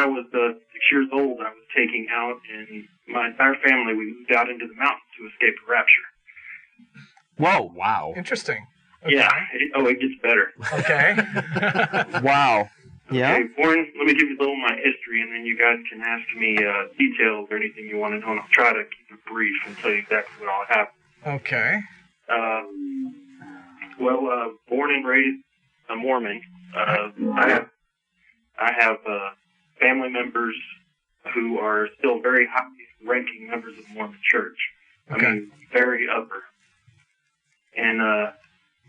was 6 years old, I was taken out, and my entire family, we moved out into the mountains to escape the rapture. Whoa. Wow. Interesting. Okay. Yeah. It gets better. Okay. Wow. Yeah? Okay, Warren, let me give you a little of my history, and then you guys can ask me details or anything you want to know, and I'll try to keep it brief and tell you exactly what all happened. Okay. Born and raised a Mormon. I have family members who are still very high-ranking members of the Mormon Church. Okay. I mean, very upper. And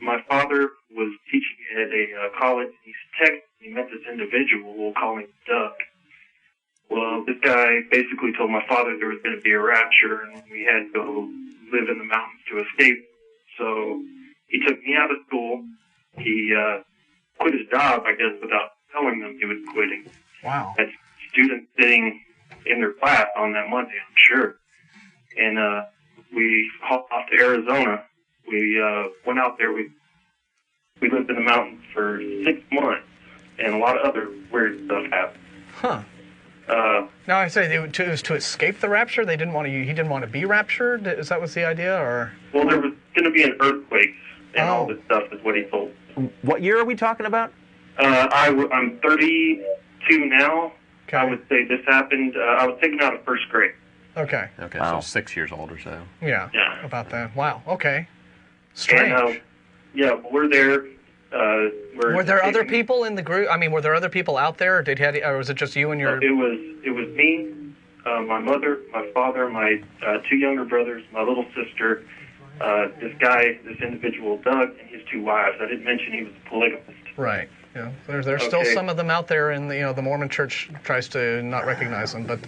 my father was teaching at a college in East Texas. He met this individual, we'll call him Doug. Well, this guy basically told my father there was going to be a rapture, and we had to go live in the mountains to escape. So he took me out of school. He quit his job, I guess, without telling them he was quitting. Wow. Had students sitting in their class on that Monday, I'm sure. And we hauled off to Arizona. We went out there. We lived in the mountains for 6 months, and a lot of other weird stuff happened. Huh. Now I say it was to escape the rapture. He didn't want to be raptured. Is that was the idea, or? Well, there was going to be an earthquake, and all this stuff is what he told. What year are we talking about? I'm 32 now. Okay. I would say this happened. I was taken out of first grade. Okay. Okay, Wow. so 6 years old or so. Yeah. Yeah. About that. Wow. Okay. Strange. And, we're there. Were there other people in the group? I mean, were there other people out there? Or was it just you and your? It was me, my mother, my father, my 2 younger brothers, my little sister, this individual Doug, and his 2 wives. I didn't mention he was a polygamist. Right. Yeah. There's still some of them out there, and the Mormon Church tries to not recognize them. But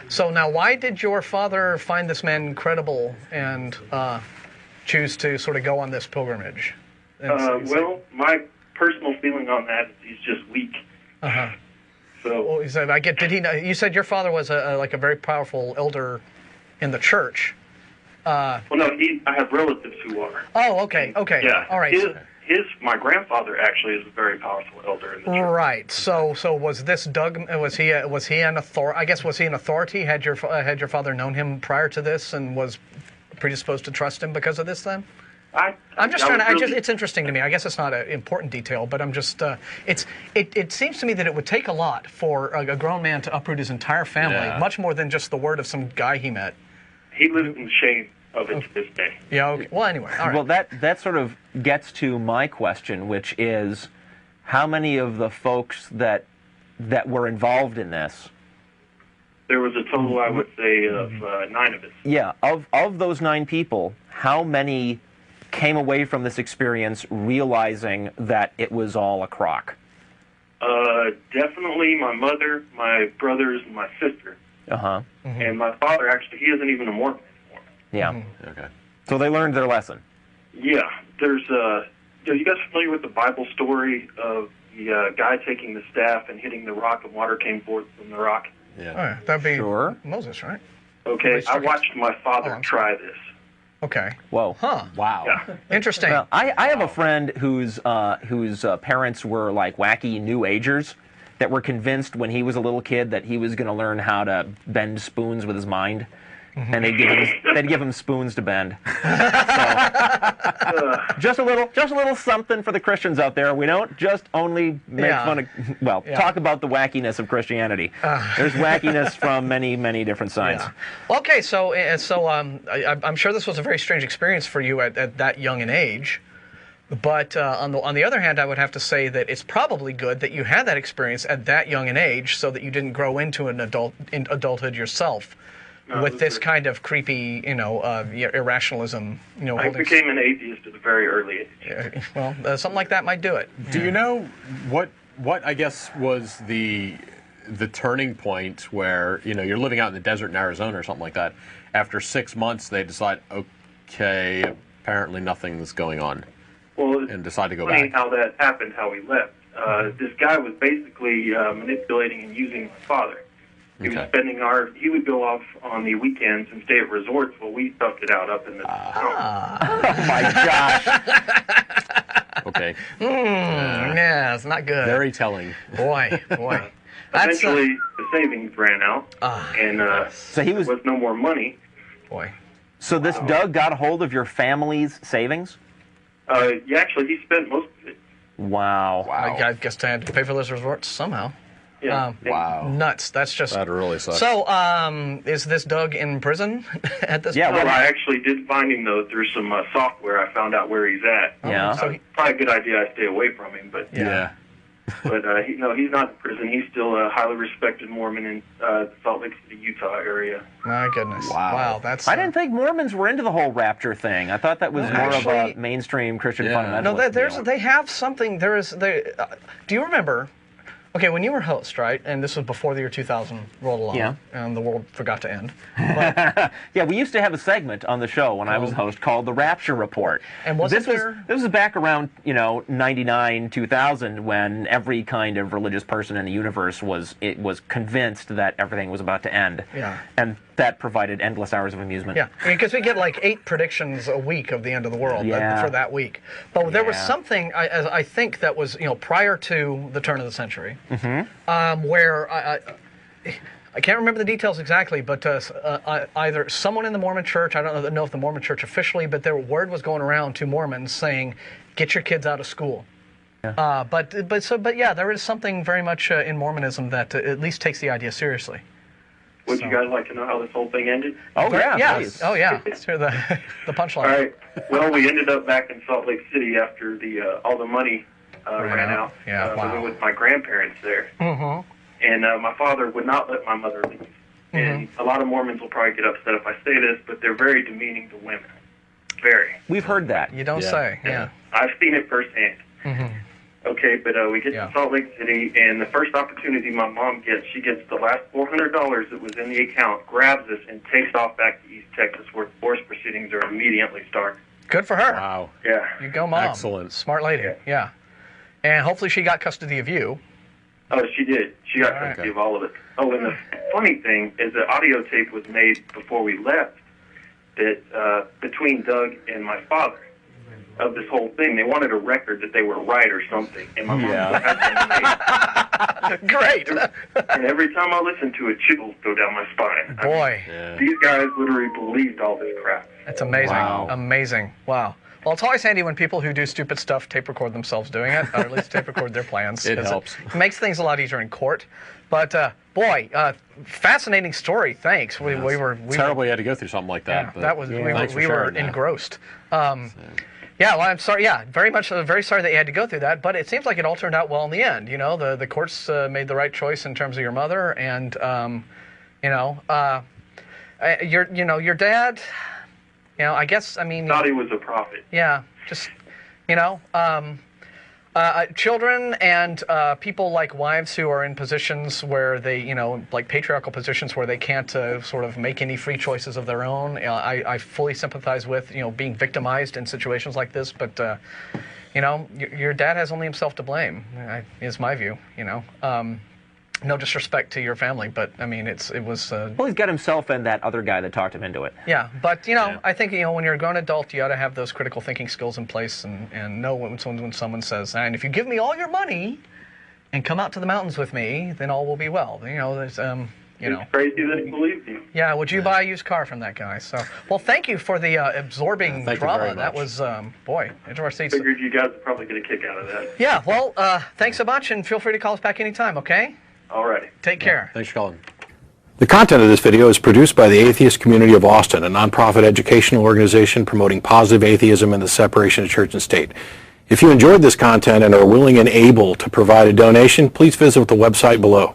so now, why did your father find this man credible and choose to sort of go on this pilgrimage? My personal feeling on that is he's just weak. Uh-huh. So, well, he said, did he know, you said your father was a very powerful elder in the church. I have relatives who are. Oh, okay. Yeah. All right. My grandfather actually is a very powerful elder in the church. Right. So was this Doug? Was he an authority? I guess was he an authority? Had your father known him prior to this and was predisposed to trust him because of this? Then. It's interesting to me. I guess it's not an important detail, but I'm just. It seems to me that it would take a lot for a grown man to uproot his entire family, much more than just the word of some guy he met. He lives in the shame of it to this day. Yeah. Okay. Well, anyway. All right. Well, that sort of gets to my question, which is, how many of the folks that were involved in this? There was a total, I would say, of 9 of us. Yeah. Of those 9 people, how many came away from this experience realizing that it was all a crock? Definitely my mother, my brothers, and my sister. Uh-huh. Mm-hmm. And my father, actually, he isn't even a Mormon anymore. Yeah. Mm-hmm. Okay. So they learned their lesson. Yeah. There's, are you guys familiar with the Bible story of the guy taking the staff and hitting the rock and water came forth from the rock? Yeah. All right. That'd be Sure. Moses, right? Okay. I watched my father try this. Okay. Whoa. Huh. Wow. Yeah. Interesting. Well, I have a friend whose parents were like wacky New Agers that were convinced when he was a little kid that he was going to learn how to bend spoons with his mind, and they'd give him spoons to bend. So, just a little something for the Christians out there. We don't just only make fun of talk about the wackiness of Christianity. There's wackiness from many different sides. Yeah. Okay, so I'm sure this was a very strange experience for you at that young an age. But on the other hand, I would have to say that it's probably good that you had that experience at that young an age, so that you didn't grow into adulthood yourself with this kind of creepy, irrationalism. I became an atheist at a very early age. Well, something like that might do it. Do you know what I guess was the turning point where you're living out in the desert in Arizona or something like that? After 6 months, they decide, okay, apparently nothing's going on. Well, and decide to go funny back. How that happened, how we left. This guy was basically manipulating and using my father. He was spending he would go off on the weekends and stay at resorts while we toughed it out up in the Oh my gosh. Okay. Yeah, it's not good. Very telling. Boy. Eventually, the savings ran out, and so there was no more money. Boy. So this Doug got a hold of your family's savings? Yeah, actually, he spent most of it. Wow. I guess I had to pay for those resorts somehow. Yeah. Wow. Nuts. That's just... That really sucks. So, is this Doug in prison at this Yeah, point? Well, I actually did find him, though, through some software. I found out where he's at. Yeah. So Probably a good idea I stay away from him, but... Yeah. But he's not in prison. He's still a highly respected Mormon in the Salt Lake City, Utah area. My goodness. Wow. That's... I didn't think Mormons were into the whole rapture thing. I thought that was more of a mainstream Christian fundamentalist. No, they have something. Do you remember? Okay, when you were host, right, and this was before the year 2000 rolled along, and the world forgot to end. But, yeah, we used to have a segment on the show when I was host called the Rapture Report. And this was back around 99, 2000, when every kind of religious person in the universe was convinced that everything was about to end. Yeah. And that provided endless hours of amusement. Yeah, because we get like 8 predictions a week of the end of the world for that week. But there was something I think that was prior to the turn of the century, where I can't remember the details exactly, but either someone in the Mormon Church, I don't know if the Mormon Church officially, but their word was going around to Mormons saying, "Get your kids out of school." Yeah. But yeah, there is something very much in Mormonism that at least takes the idea seriously. Would you guys like to know how this whole thing ended? Oh, yeah. Please. Oh, yeah. Let's hear the punchline. All right. Well, we ended up back in Salt Lake City after all the money ran out. Yeah, wow. Living with my grandparents there. Mm-hmm. And my father would not let my mother leave. Mm-hmm. And a lot of Mormons will probably get upset if I say this, but they're very demeaning to women. Very. We've heard that. You don't say. Yeah. I've seen it firsthand. Mm-hmm. Okay, but we get to Salt Lake City, and the first opportunity my mom gets, she gets the last $400 that was in the account, grabs us, and takes off back to East Texas, where divorce proceedings are immediately started. Good for her. Wow. Yeah. You go, Mom. Excellent. Smart lady. Yeah. And hopefully she got custody of you. Oh, she did. She got custody of all of it. Oh, and the funny thing is the audio tape was made before we left that between Doug and my father. Of this whole thing, they wanted a record that they were right or something, and my mom had Great. And every time I listen to it, chills go down my spine. Boy, these guys literally believed all this crap. That's amazing. Wow. Amazing. Wow. Well, it's always handy when people who do stupid stuff tape record themselves doing it, or at least tape record their plans. It helps. It makes things a lot easier in court. But boy, fascinating story. Thanks. We were terrible you had to go through something like that. Yeah, but that was we were engrossed. Yeah, well, I'm sorry. Yeah, very sorry that you had to go through that. But it seems like it all turned out well in the end. The courts made the right choice in terms of your mother, and your dad. I guess thought he was a prophet. Yeah, just children and people like wives who are in positions where they, like patriarchal positions where they can't sort of make any free choices of their own. I fully sympathize with, being victimized in situations like this. But, your dad has only himself to blame, is my view, No disrespect to your family, but it was. Well, he's got himself and that other guy that talked him into it. Yeah, but I think when you're a grown adult, you ought to have those critical thinking skills in place and know when someone says, "And if you give me all your money, and come out to the mountains with me, then all will be well." There's It's crazy that he believed you. Yeah, would you buy a used car from that guy? So, well, thank you for the absorbing drama. That was boy, edge of our seats. Figured you guys would probably get a kick out of that. Yeah, well, thanks so much, and feel free to call us back anytime. Okay. Alrighty. Take care. Thanks for calling. The content of this video is produced by the Atheist Community of Austin, a nonprofit educational organization promoting positive atheism and the separation of church and state. If you enjoyed this content and are willing and able to provide a donation, please visit the website below.